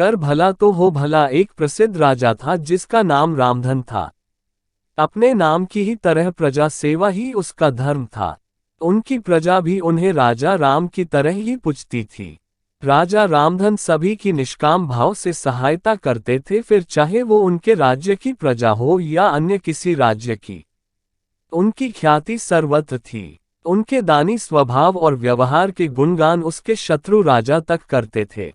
कर भला तो हो भला एक प्रसिद्ध राजा था जिसका नाम रामधन था। अपने नाम की ही तरह प्रजा सेवा ही उसका धर्म था। उनकी प्रजा भी उन्हें राजा राम की तरह ही पूजती थी। राजा रामधन सभी की निष्काम भाव से सहायता करते थे, फिर चाहे वो उनके राज्य की प्रजा हो या अन्य किसी राज्य की। उनकी ख्याति सर्वत्र थी। उनके दानी स्वभाव और व्यवहार के गुणगान उसके शत्रु राजा तक करते थे।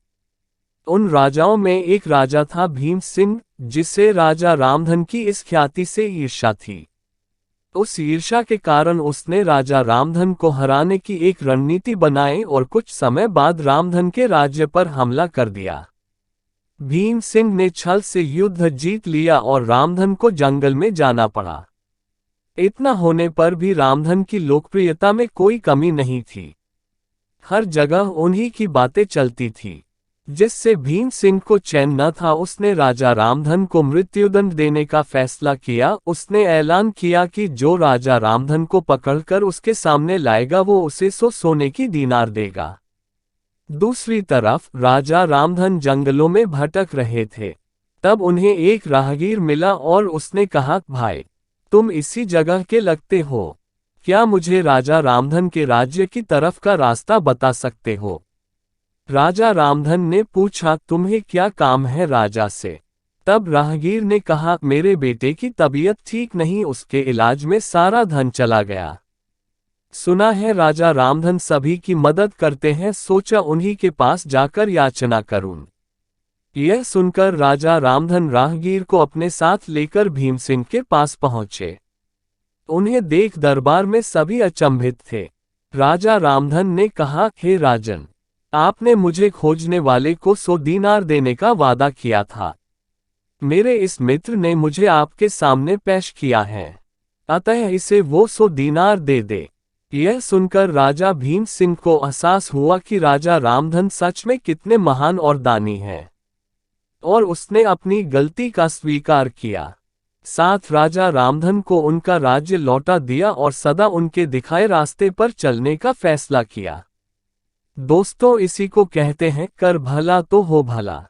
उन राजाओं में एक राजा था भीम सिंह, जिसे राजा रामधन की इस ख्याति से ईर्ष्या थी। उस ईर्ष्या के कारण उसने राजा रामधन को हराने की एक रणनीति बनाई और कुछ समय बाद रामधन के राज्य पर हमला कर दिया। भीम सिंह ने छल से युद्ध जीत लिया और रामधन को जंगल में जाना पड़ा। इतना होने पर भी रामधन की लोकप्रियता में कोई कमी नहीं थी। हर जगह उन्हीं की बातें चलती थी, जिससे भीम सिंह को चैन न था। उसने राजा रामधन को मृत्युदंड देने का फैसला किया। उसने ऐलान किया कि जो राजा रामधन को पकड़कर उसके सामने लाएगा वो उसे 100 सोने की दीनार देगा। दूसरी तरफ राजा रामधन जंगलों में भटक रहे थे। तब उन्हें एक राहगीर मिला और उसने कहा, भाई तुम इसी जगह के लगते हो, क्या मुझे राजा रामधन के राज्य की तरफ का रास्ता बता सकते हो? राजा रामधन ने पूछा, तुम्हें क्या काम है राजा से? तब राहगीर ने कहा, मेरे बेटे की तबीयत ठीक नहीं, उसके इलाज में सारा धन चला गया। सुना है राजा रामधन सभी की मदद करते हैं, सोचा उन्हीं के पास जाकर याचना करूं। यह सुनकर राजा रामधन राहगीर को अपने साथ लेकर भीम सिंह के पास पहुंचे। उन्हें देख दरबार में सभी अचंभित थे। राजा रामधन ने कहा, हे राजन, आपने मुझे खोजने वाले को 100 दीनार देने का वादा किया था। मेरे इस मित्र ने मुझे आपके सामने पेश किया है, अतः इसे वो 100 दीनार दे दे। यह सुनकर राजा भीम सिंह को एहसास हुआ कि राजा रामधन सच में कितने महान और दानी हैं, और उसने अपनी गलती का स्वीकार किया। साथ राजा रामधन को उनका राज्य लौटा दिया और सदा उनके दिखाए रास्ते पर चलने का फैसला किया। दोस्तों, इसी को कहते हैं कर भला तो हो भला।